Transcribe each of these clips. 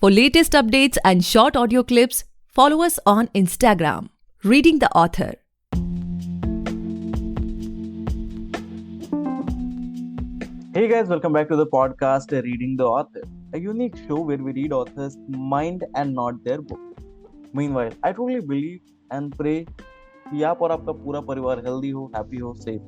For latest updates and short audio clips, follow us on Instagram, Reading the Author. Hey guys, welcome back to the podcast Reading the Author, a unique show where we read authors' mind and not their book. Meanwhile, I truly believe and pray कि आप और आपका पूरा परिवार healthy हो, happy हो, safe.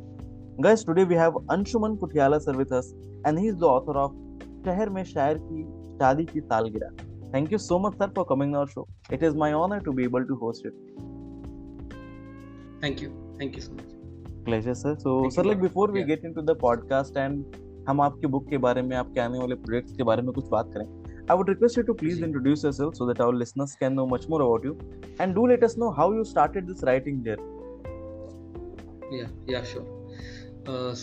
Guys, today we have Anshuman Putiala sir with us and he is the author of शहर में शायर की शादी की सालगिरह. Thank you so much sir for coming on our show. It is my honor to be able to host it. Thank you so much. Pleasure sir. So sir, like before we get into the podcast and हम आपकी book के बारे में, आपके आने वाले projects के बारे में कुछ बात करें, I would request you to please introduce yourself so that our listeners can know much more about you and do let us know how you started this writing journey. Yeah, sure.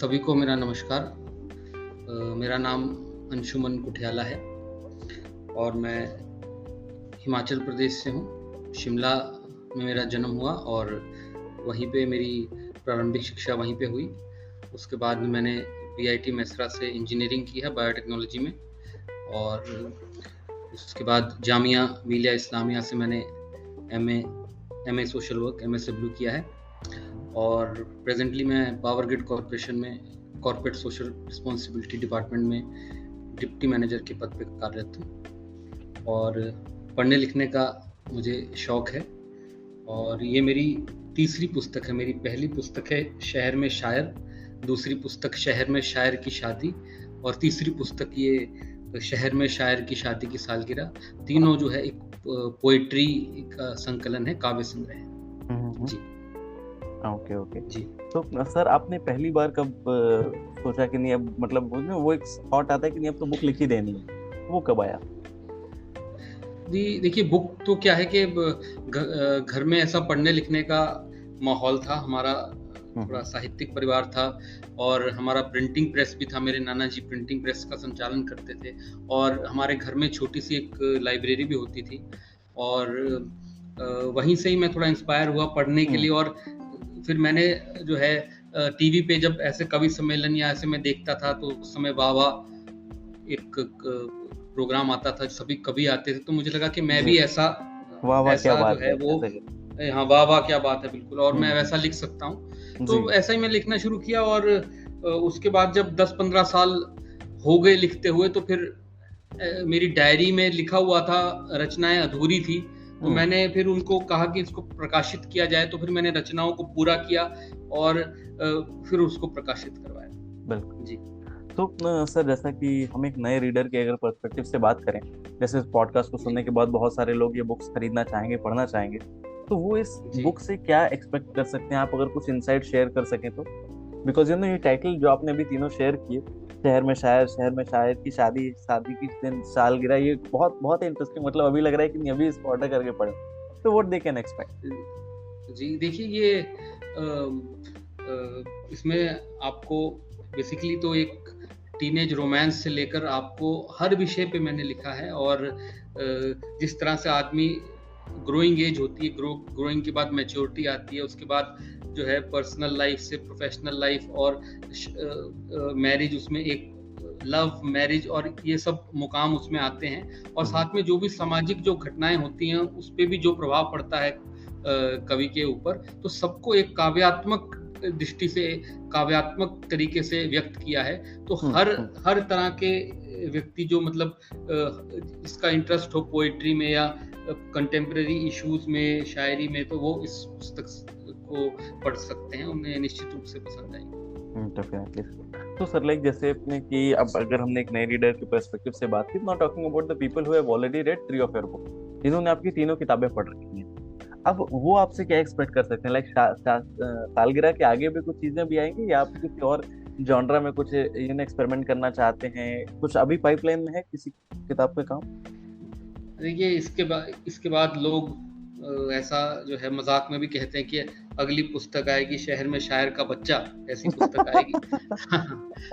सभी को मेरा नमस्कार. मेरा नाम अंशुमन कुठियाला है और मैं हिमाचल प्रदेश से हूँ. शिमला में मेरा जन्म हुआ और वहीं पे मेरी प्रारंभिक शिक्षा वहीं पे हुई. उसके बाद में मैंने BIT मेसरा से इंजीनियरिंग की है बायोटेक्नोलॉजी में और उसके बाद जामिया मिलिया इस्लामिया से मैंने MA सोशल वर्क MSW किया है और प्रेजेंटली मैं पावर ग्रिड कॉरपोरेशन में कॉर्पोरेट सोशल रिस्पॉन्सिबिलिटी डिपार्टमेंट में डिप्टी मैनेजर के पद पर कार्यरत हूँ और पढ़ने लिखने का मुझे शौक़ है और ये मेरी तीसरी पुस्तक है. मेरी पहली पुस्तक है शहर में शायर, दूसरी पुस्तक शहर में शायर की शादी और तीसरी पुस्तक ये शहर में शायर की शादी की सालगिरह. तीनों जो है एक पोएट्री का संकलन है, काव्य संग्रह है. जी ओके जी. तो सर आपने पहली बार कब सोचा कि नहीं अब मतलब वो एक थॉट आता है कि नहीं अब तो बुक लिखी देनी है, वो कब आया? देखिए बुक तो क्या है कि घर में ऐसा पढ़ने लिखने का माहौल था. हमारा थोड़ा साहित्यिक परिवार था और हमारा प्रिंटिंग प्रेस भी था. मेरे नाना जी प्रिंटिंग प्रेस का संचालन करते थे और हमारे घर में छोटी सी एक लाइब्रेरी भी होती थी और वहीं से ही मैं थोड़ा इंस्पायर हुआ पढ़ने के लिए. और फिर मैंने जो है टीवी पे जब ऐसे कवि सम्मेलन या ऐसे मैं देखता था तो उस समय वाह एक प्रोग्राम आता था, सभी कवि आते थे, तो मुझे लगा कि मैं भी ऐसा क्या बात जो है वो हाँ वाह क्या बात है बिल्कुल और मैं वैसा लिख सकता हूँ. तो ऐसा ही मैं लिखना शुरू किया और उसके बाद जब 10-15 साल हो गए लिखते हुए तो फिर मेरी डायरी में लिखा हुआ था रचनाएं अधूरी थी तो मैंने फिर उनको कहा कि इसको प्रकाशित किया जाए. तो फिर मैंने रचनाओं को पूरा किया और फिर उसको प्रकाशित करवाया. बिल्कुल जी. तो सर जैसा कि हम एक नए रीडर के अगर पर्सपेक्टिव से बात करें, जैसे इस पॉडकास्ट को सुनने के बाद बहुत सारे लोग ये बुक्स खरीदना चाहेंगे, पढ़ना चाहेंगे, तो वो इस बुक से क्या एक्सपेक्ट कर सकते हैं? आप अगर कुछ इनसाइट शेयर कर सकें तो. बिकॉज ये टाइटल जो आपने अभी तीनों शेयर किए, शहर में शायर की शादी की सालगिरह, ये बहुत बहुत इंटरेस्टिंग, मतलब अभी लग रहा है कि नहीं अभी इसको ऑर्डर करके पढ़ें. तो व्हाट दे कैन एक्सपेक्ट? जी देखिए ये इसमें आपको बेसिकली तो एक टीनेज रोमांस से लेकर आपको हर विषय पे मैंने लिखा है और जिस तरह से आदमी ग्रोइंग एज होती है, ग्रोइंग के बाद मैच्योरिटी आती है, उसके बाद जो है पर्सनल लाइफ से प्रोफेशनल लाइफ और मैरिज, उसमें एक लव मैरिज और ये सब मुकाम उसमें आते हैं और साथ में जो भी सामाजिक जो घटनाएं होती हैं उस पे भी जो प्रभाव पड़ता है कवि के ऊपर, तो सबको एक काव्यात्मक दृष्टि से काव्यात्मक तरीके से व्यक्त किया है. तो हर तरह के व्यक्ति जो मतलब इसका इंटरेस्ट हो पोएट्री में या कंटेम्प्रेरी इश्यूज में, शायरी में, तो वो इस पुस्तक को पढ़ सकते हैं, उन्हें निश्चित रूप से पसंद आएगी. तो सर लाइक जैसे अपने कि अब अगर हमने एक नए रीडर के पर्सपेक्टिव से बात की, not talking about the people who have already red 3 of your book, जिन्होंने आपकी तीनों किताबें पढ़ रखी हैं, अब वो आपसे क्या एक्सपेक्ट कर सकते हैं? लाइक सालगिरह के आगे भी कुछ चीजें भी आएंगी या आप किसी और जॉनरा में कुछ एक्सपेरिमेंट करना चाहते हैं? कुछ अभी पाइपलाइन में है किसी किताब पे काम? देखिए इसके बाद लोग ऐसा जो है मजाक में भी कहते हैं कि अगली पुस्तक आएगी शहर में शायर का बच्चा, ऐसी पुस्तक आएगी.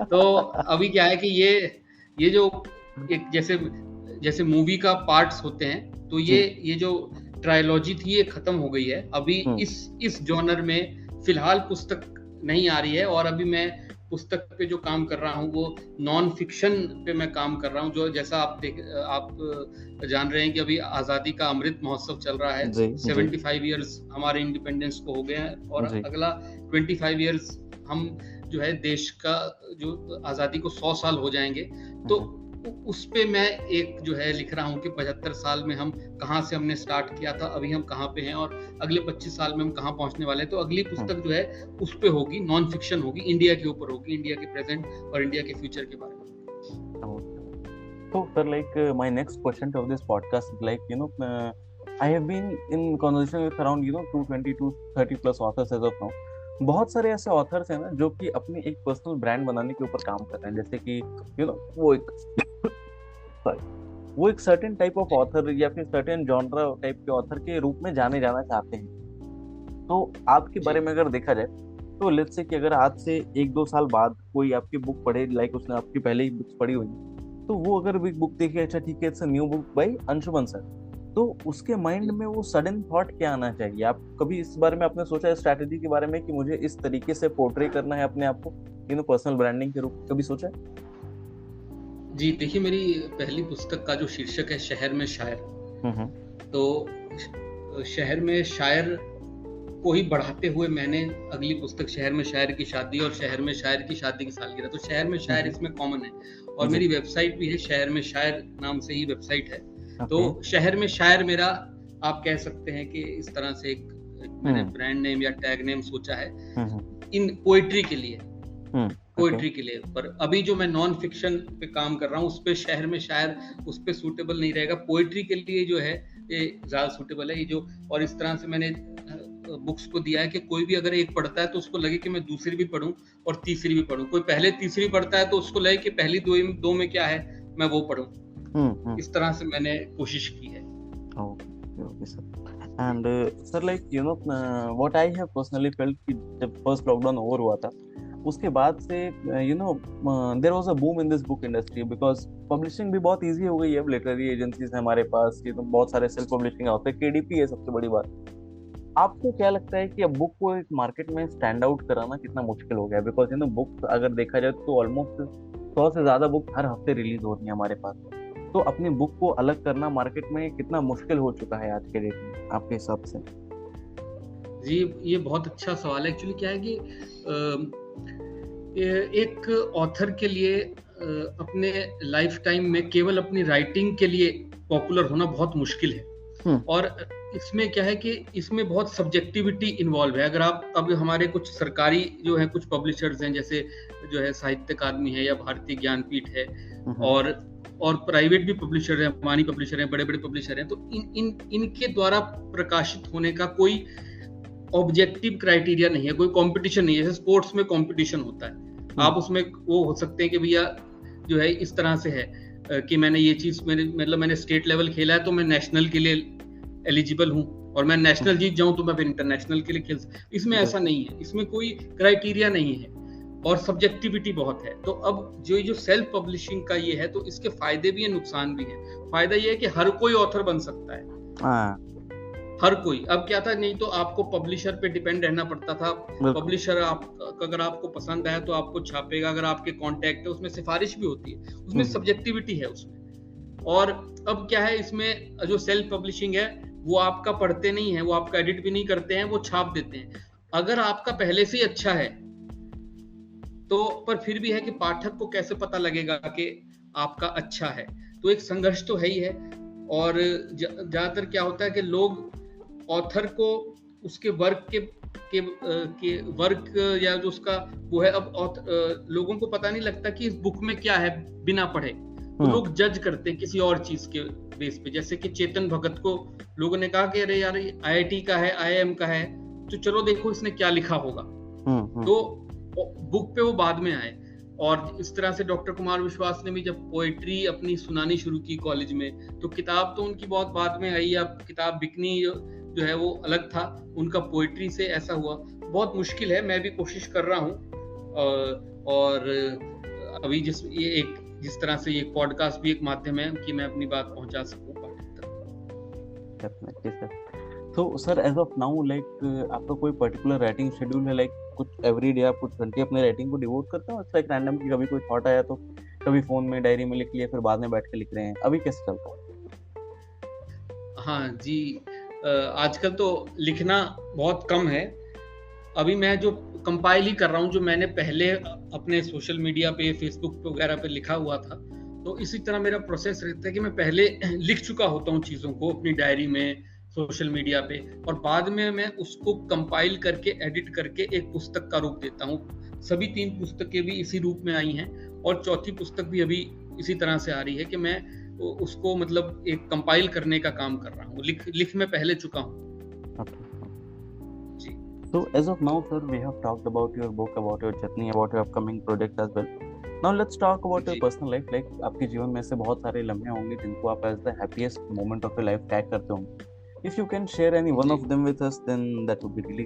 तो अभी क्या है कि ये जो एक जैसे मूवी का पार्ट्स होते हैं, तो ये जो ट्रायलॉजी थी ये खत्म हो गई है. अभी इस जॉनर में फिलहाल पुस्तक नहीं आ रही है और अभी मैं पुस्तक पे जो काम कर रहा हूँ वो नॉन फिक्शन पे मैं काम कर रहा हूँ। जो जैसा आप जान रहे हैं कि अभी आज़ादी का अमृत महोत्सव चल रहा है। 75 ईयर्स हमारे इंडिपेंडेंस को हो गए हैं और अगला 25 ईयर्स हम जो है देश का जो आज़ादी को 100 साल हो जाएंगे। तो उस पे मैं एक जो है लिख रहा हूँ कि 75 साल में हम कहाँ से हमने स्टार्ट किया था, अभी हम कहाँ पे हैं और अगले 25 साल में हम कहाँ पहुँचने वाले हैं। तो अगली पुस्तक जो है उस पे होगी, नॉन फिक्शन होगी, इंडिया के ऊपर होगी, इंडिया के प्रेजेंट और इंडिया के फ्यूचर के बारे में। So sir, like my next question of this podcast is like, I have been in conversation with around 220 to 30 plus authors as of now. बहुत सारे ऐसे ऑथर्स हैं ना जो कि अपनी एक पर्सनल ब्रांड बनाने के ऊपर काम कर रहे हैं, जैसे कि वो एक सर्टेन टाइप ऑफ ऑथर या फिर सर्टेन जॉनरा टाइप के ऑथर के रूप में जाने जाना चाहते हैं। तो आपके बारे में अगर देखा जाए तो लेट्स से कि अगर आज से 1-2 साल बाद कोई आपकी बुक पढ़े, लाइक उसने आपकी पहले ही बुक्स पढ़ी हुई, तो वो अगर भी बुक देखे, अच्छा ठीक है, it's a new book by Anshuman sir, तो उसके माइंड में वो सडन थॉट क्या आना चाहिए? आप कभी इस बारे में आपने सोचा, स्ट्रैटेजी के बारे में, कि मुझे इस तरीके से पोर्ट्रे करना है अपने आप को पर्सनल ब्रांडिंग के रूप, कभी सोचा? जी देखिए, मेरी पहली पुस्तक का जो शीर्षक है शहर में शायर, तो शहर में शायर को ही बढ़ाते हुए मैंने अगली पुस्तक शहर में शायर की शादी और शहर में शायर की शादी की सालगिरह, तो शहर में शायर इसमें कॉमन है और मेरी वेबसाइट भी है, शहर में शायर नाम से ही वेबसाइट है। तो शहर में शायर मेरा, आप कह सकते हैं कि इस तरह से एक मैंने ब्रांड नेम या टैग नेम सोचा है इन पोएट्री के लिए, पोएट्री के लिए। पर अभी जो मैं नॉन फिक्शन पे काम कर रहा हूँ उस पे शहर में शायर उस पे सूटेबल नहीं रहेगा, पोएट्री के लिए जो है ये ज्यादा सूटेबल है। ये जो, और इस तरह से मैंने बुक्स को दिया है कि कोई भी अगर एक पढ़ता है तो उसको लगे कि मैं दूसरी भी पढूं और तीसरी भी पढूं, कोई पहले तीसरी पढ़ता है तो उसको लगे कि पहली दो में क्या है मैं वो पढूं। इस तरह से मैंने कोशिश की है। Okay, sir. And sir, like what I have personally felt कि जब फर्स्ट लॉकडाउन ओवर हुआ था उसके बाद से there was a boom in this book industry because publishing भी बहुत इजी हो गई है। अब लिटरेरी एजेंसीज है हमारे पास, बहुत सारे सेल्फ पब्लिशिंग हाउस है, KDP है सबसे बड़ी बात। आपको क्या लगता है कि अब बुक को एक मार्केट में स्टैंड आउट कराना कितना मुश्किल हो गया? बिकॉज बुक अगर देखा जाए तो ऑलमोस्ट 100 से ज्यादा बुक हर हफ्ते रिलीज हो रही है हमारे पास, तो अपनी बुक को अलग करना मार्केट में कितना मुश्किल हो चुका है आज के डेट में आपके हिसाब से? जी ये बहुत अच्छा सवाल है। एक्चुअली क्या है कि एक ऑथर के लिए अपने लाइफ टाइम में केवल अपनी राइटिंग के लिए पॉपुलर होना बहुत मुश्किल है और इसमें क्या है कि इसमें बहुत सब्जेक्टिविटी इन्वॉल्व है। अगर आप अब हमारे कुछ सरकारी जो है कुछ पब्लिशर्स हैं, जैसे जो है साहित्य अकादमी है या भारतीय ज्ञानपीठ है और प्राइवेट भी पब्लिशर है, मानी पब्लिशर है, बड़े बड़े पब्लिशर हैं, तो इनके द्वारा प्रकाशित होने का कोई ऑब्जेक्टिव क्राइटेरिया नहीं है, कोई कंपटीशन नहीं है। जैसे स्पोर्ट्स में कंपटीशन होता है, आप उसमें वो हो सकते हैं कि भैया जो है इस तरह से है कि मैंने ये चीज मैंने स्टेट लेवल खेला है तो मैं नेशनल के लिए एलिजिबल हूँ और मैं नेशनल जीत जाऊं तो मैं फिर इंटरनेशनल के लिए खेल सकता। इसमें ऐसा नहीं है, इसमें कोई क्राइटेरिया नहीं है और सब्जेक्टिविटी बहुत है। तो अब जो सेल्फ पब्लिशिंग का ये है तो इसके फायदे भी हैं, नुकसान भी हैं। फायदा ये है कि हर कोई ऑथर बन सकता है, हर कोई। अब क्या था, नहीं तो आपको पब्लिशर पे डिपेंड रहना पड़ता था। पब्लिशर अगर आपको पसंद आया तो आपको छापेगा, अगर आपके कांटेक्ट है उसमें सिफारिश भी होती है, उसमें सब्जेक्टिविटी है उसमें। और अब क्या है, इसमें जो सेल्फ पब्लिशिंग है वो आपका पढ़ते नहीं है, वो आपका एडिट भी नहीं करते हैं, वो छाप देते हैं। अगर आपका पहले से ही अच्छा है तो पर फिर भी है कि पाठक को कैसे पता लगेगा कि आपका अच्छा है, तो एक संघर्ष तो है ही है। और ज्यादातर क्या होता है कि लोग ऑथर को उसके वर्क के वर्क या जो उसका वो है, अब लोगों को पता नहीं लगता कि इस बुक में क्या है बिना पढ़े, तो लोग जज करते हैं किसी और चीज के बेस पे। जैसे कि चेतन भगत को लोगों ने कहा कि अरे यार IIT का है, IIM का है, तो चलो देखो इसने क्या लिखा होगा, तो बुक पे वो बाद में आए। और इस तरह से डॉक्टर कुमार विश्वास ने भी जब पोएट्री अपनी सुनानी शुरू की कॉलेज में, तो किताब तो उनकी बहुत बाद में आई, अब किताब बिकनी जो है वो अलग था, उनका पोएट्री से ऐसा हुआ। बहुत मुश्किल है, मैं भी कोशिश कर रहा हूँ। और अभी जिस तरह से ये पॉडकास्ट भी एक माध्यम है कि मैं अपनी बात पहुंचा सकूं पाठक तक। तो sir as of now like आपका कोई पर्टिकुलर राइटिंग शेड्यूल है, लाइक कुछ एवरी डे आप कुछ घंटे अपने राइटिंग को डिवोट करते हो, लाइक रैंडम की कभी कोई थॉट आया तो कभी फोन में डायरी में लिख लिया फिर बाद में बैठ के लिख रहे हैं, अभी कैसे चलता है? हाँ जी, आजकल तो लिखना बहुत कम है। अभी मैं जो कंपाइल ही कर रहा हूँ, जो मैंने पहले अपने सोशल मीडिया पे, फेसबुक पे वगैरह पे लिखा हुआ था, तो इसी तरह मेरा प्रोसेस रहता है कि मैं पहले लिख चुका होता हूँ चीज़ों को अपनी डायरी में, सोशल मीडिया पे, और बाद में मैं उसको कंपाइल करके, एडिट करके एक पुस्तक का रूप देता हूँ। सभी 3 पुस्तकें भी इसी रूप में आई हैं, और चौथी पुस्तक भी अभी इसी तरह से आ रही है कि मैं उसको मतलब एक कंपाइल करने का काम कर रहा हूँ। लिख मैं पहले चुका हूँ। जी। So as of now sir, we have talked about your book, about your journey, about your upcoming project as well. Now let's talk about your personal life. Like आपके जीवन में से बहुत सारे लम्हे होंगे जिनको आप as the happiest moment of your life tag करते होंगे. If you can share any one of them with us, then that would be really.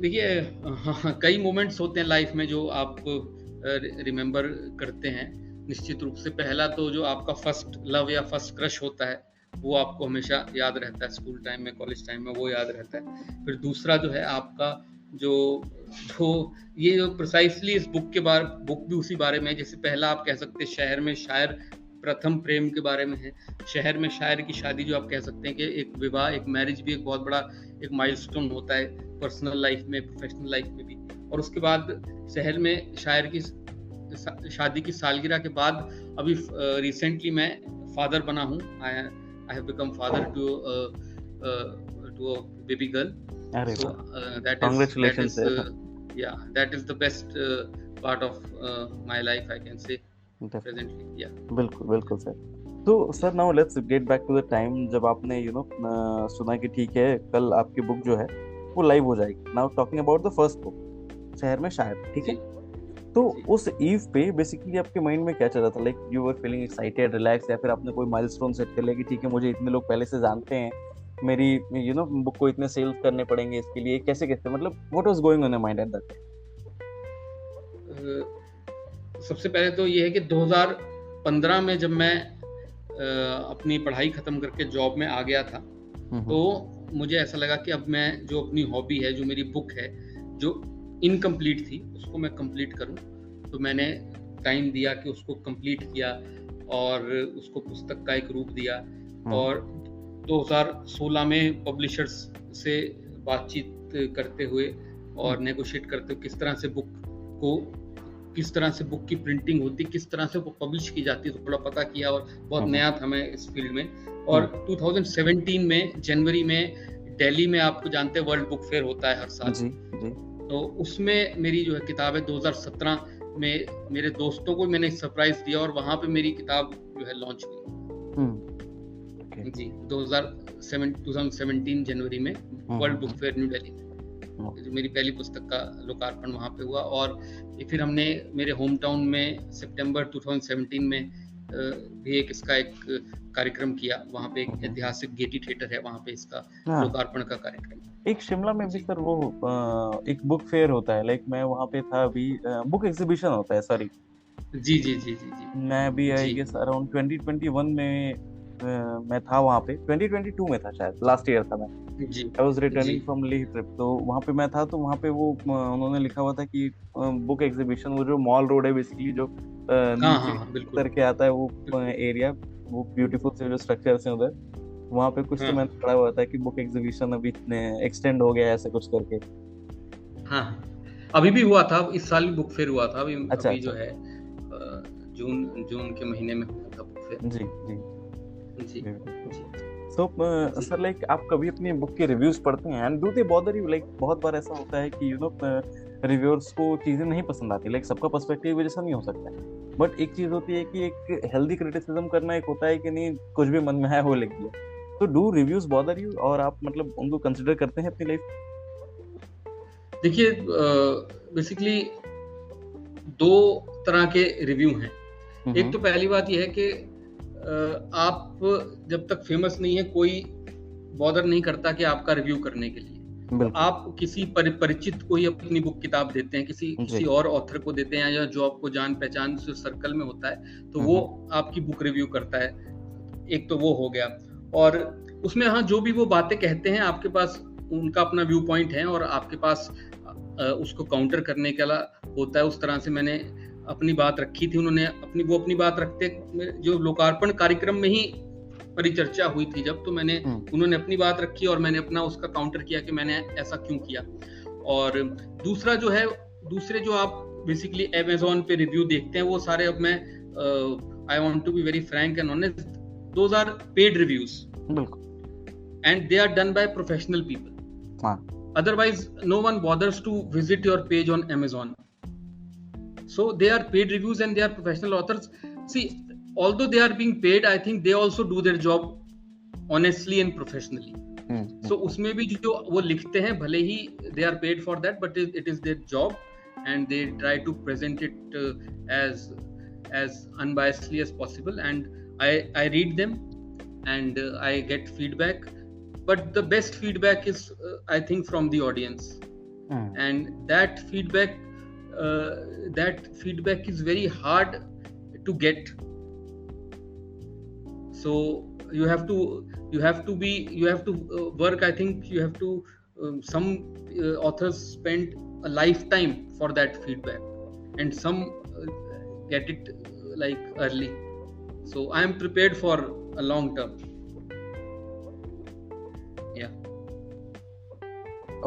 देखिए, कई मोमेंट्स होते हैं लाइफ में जो आप रिमेम्बर करते हैं। निश्चित रूप से पहला तो जो आपका फर्स्ट लव या फर्स्ट क्रश होता है वो आपको हमेशा याद रहता है, स्कूल टाइम में, कॉलेज टाइम में वो याद रहता है। फिर दूसरा जो है आपका जो ये जो प्रिसाइसली इस बुक भी उसी बारे में है। जैसे पहला आप कह सकते हैं शहर में शायर, प्रथम प्रेम के बारे में है। शहर में शायर की शादी जो आप कह सकते हैं कि एक विवाह, एक मैरिज भी एक बहुत बड़ा एक माइलस्टोन होता है पर्सनल लाइफ में, प्रोफेशनल लाइफ में भी। और उसके बाद शहर में शायर की शादी की सालगिरह के बाद अभी रिसेंटली मैं फादर बना हूँ। I have become father to a baby girl. So that is the best part of my life, I can say presently. Yeah. बिल्कुल सर। तो sir now let's get back to the time जब आपने सुना कि ठीक है कल आपकी बुक जो है वो लाइव हो जाएगी। Now talking about the first book, शहर में शायर, ठीक है, तो उस ईव पे बेसिकली आपके माइंड में क्या चल रहा था? Like you were feeling excited, relax, या फिर आपने कोई माइलस्टोन सेट कर लिया कि ठीक है मुझे इतने लोग पहले से जानते हैं, मेरी बुक को इतने सेल्स करने पड़ेंगे, इसके लिए कैसे मतलब what was going on your mind at that? सबसे पहले तो ये है कि 2015 में जब मैं अपनी पढ़ाई खत्म करके जॉब में आ गया था, तो मुझे ऐसा लगा कि अब मैं जो अपनी हॉबी है, जो मेरी बुक है जो इनकम्प्लीट थी, उसको मैं कंप्लीट करूं। तो मैंने टाइम दिया कि उसको कंप्लीट किया और उसको पुस्तक का एक रूप दिया। और 2016 में पब्लिशर्स से बातचीत करते हुए और नेगोशिएट करते हुए किस तरह से बुक की प्रिंटिंग होती, किस तरह से वो पब्लिश की जाती है, तो थोड़ा पता किया। और बहुत नया था मैं इस फील्ड में। और 2017 में जनवरी में दिल्ली में, आपको जानते हैं वर्ल्ड बुक फेयर होता है हर साल जी। तो उसमें मेरी जो है किताब है 2017 में मेरे दोस्तों को मैंने सरप्राइज दिया और वहां पे मेरी किताब जो है लॉन्च हुई। जी, 2017 जनवरी में world book fair new Delhi में जो मेरी पहली पुस्तक का लोकार्पण वहां पे हुआ। और फिर हमने मेरे होम टाउन में सितंबर 2017 में भी इसका एक कार्यक्रम किया। वहां पे एक ऐतिहासिक गेटी थिएटर है, वहां पे इसका लोकार्पण का कार्यक्रम। एक शिमला में भी सर वो एक बुक फेयर होता है, लाइक मैं वहां पे था अभी, बुक एग्जीबिशन होता है, सॉरी। जी। मैं भी आई गेस अराउंड 2021 में मैं था वहाँ पे, 2022 में था शायद, लास्ट ईयर था मैं। जी। I was returning from Leh trip, तो वहाँ पे मैं था। तो वहाँ पे वो उन्होंने लिखा हुआ था कि बुक एग्जीबिशन, वो जो मॉल रोड है बेसिकली, जो नीचे उतर के आता है वो एरिया, वो ब्यूटीफुल से जो स्ट्रक्चर्स हैं उधर, वहाँ पे कुछ तो मैंने पढ़ा हुआ था कि बुक एग्जीबिशन अभी एक्सटेंड हो गया है, ऐसे कुछ करके। हाँ, अभी भी हुआ था, इस साल भी बुक फेयर हुआ था। अभी जो है जून के महीने में हुआ था बुक फेयर। जी। So, सर लाइक आप कभी अपनी बुक के रिव्यूज पढ़ते हैं, and do they bother you? Like बहुत बार ऐसा होता है कि रिव्यूअर्स को चीजें नहीं पसंद आती, लाइक सबका पर्सपेक्टिव जैसा नहीं हो सकता है, बट एक चीज होती है कि एक हेल्दी क्रिटिसिज्म करना, एक होता है कि नहीं कुछ भी मन में है वो लिख दिया। तो डू रिव्यूज बॉदर यू, और आप मतलब उनको कंसिडर करते हैं अपनी लाइफ? देखिए, बेसिकली 2 तरह के रिव्यू हैं। एक तो पहली बात यह है कि आप जब तक फेमस नहीं है, कोई बॉदर नहीं करता कि आपका रिव्यू करने के लिए। आप किसी परिचित को ही अपनी बुक किताब देते हैं, किसी और ऑथर को देते हैं, या जो आपको जान पहचान से सर्कल में होता है, तो वो आपकी बुक रिव्यू करता है। एक तो वो हो गया। और उसमें हाँ जो भी वो बातें कहते हैं आपके पास उनका अपना व्यू पॉइंट है और आपके पास उसको काउंटर करने के लिए होता है। उस तरह से मैंने अपनी बात रखी थी, उन्होंने अपनी बात रखते, जो लोकार्पण कार्यक्रम में ही परिचर्चा हुई थी जब, तो मैंने उन्होंने अपनी बात रखी और मैंने अपना उसका काउंटर किया कि मैंने ऐसा क्यों किया। और दूसरा जो है, दूसरे जो आप बेसिकली अमेज़न पे रिव्यू देखते हैं वो सारे, अब मैं I want to be very frank and honest, those are paid reviews and they are done by professional people. Otherwise, no one bothers to visit your page on Amazon. So they are paid reviews and they are professional authors. See, although they are being paid, I think they also do their job honestly and professionally. So उसमें भी जो वो लिखते हैं, भले ही they are paid for that, but it is their job and they try to present it as unbiasedly as possible. And I read them and I get feedback. But the best feedback is, I think, from the audience, and that feedback is very hard to get. So you have to work. I think you have to. Some authors spend a lifetime for that feedback, and some get it like early. So I am prepared for a long term.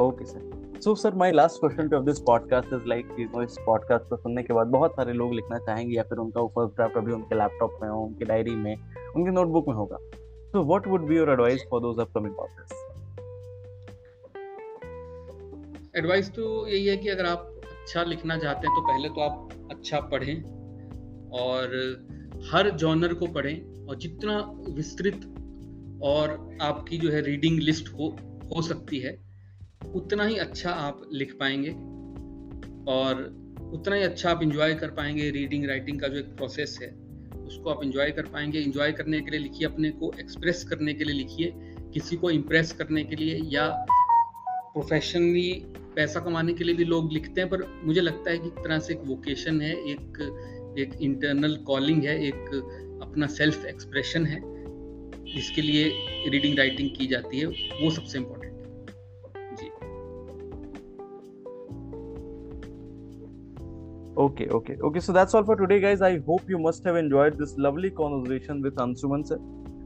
Okay, sir. So, sir, my last question of this podcast is like, इस podcast को सुनने के बाद बहुत सारे लोग लिखना चाहेंगे या फिर उनका फर्स्ट ड्राफ्ट अभी उनके लैपटॉप में हो, उनकी डायरी में, उनके नोटबुक में होगा. So, what would be your advice for those upcoming authors? Advice तो यही है कि अगर आप अच्छा लिखना चाहते हैं तो पहले तो आप अच्छा पढ़ें और हर जॉनर को पढ़ें, और जितना विस्तृत और आपकी जो है रीडिंग लिस्ट हो सकती है उतना ही अच्छा आप लिख पाएंगे और उतना ही अच्छा आप एंजॉय कर पाएंगे। रीडिंग राइटिंग का जो एक प्रोसेस है उसको आप एंजॉय कर पाएंगे। एंजॉय करने के लिए लिखिए, अपने को एक्सप्रेस करने के लिए लिखिए, किसी को इम्प्रेस करने के लिए या प्रोफेशनली पैसा कमाने के लिए भी लोग लिखते हैं, पर मुझे लगता है कि एक तरह से एक वोकेशन है, एक इंटरनल कॉलिंग है, एक अपना सेल्फ एक्सप्रेशन है जिसके लिए रीडिंग राइटिंग की जाती है, वो सबसे इम्पोर्टेंट है जी। Okay. So that's all for today, guys. I hope you must have enjoyed this lovely conversation with Anshuman sir.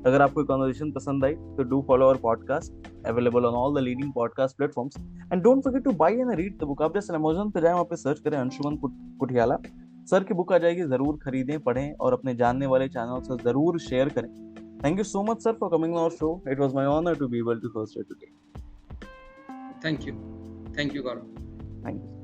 अगर आपको conversation पसंद आई तो do follow our podcast, available on all the leading podcast platforms, and don't forget to buy and read the book. आप जैसे Amazon पे जाएं, वहाँ पे सर्च करें अंशुमन कुठियाला, सर की बुक आ जाएगी, जरूर खरीदें, पढ़ें और अपने जानने वाले चैनल से जरूर शेयर करें। Thank you so much, sir, for coming on our show. It was my honor to be able to host it today. Thank you, Gaurav. Thank you.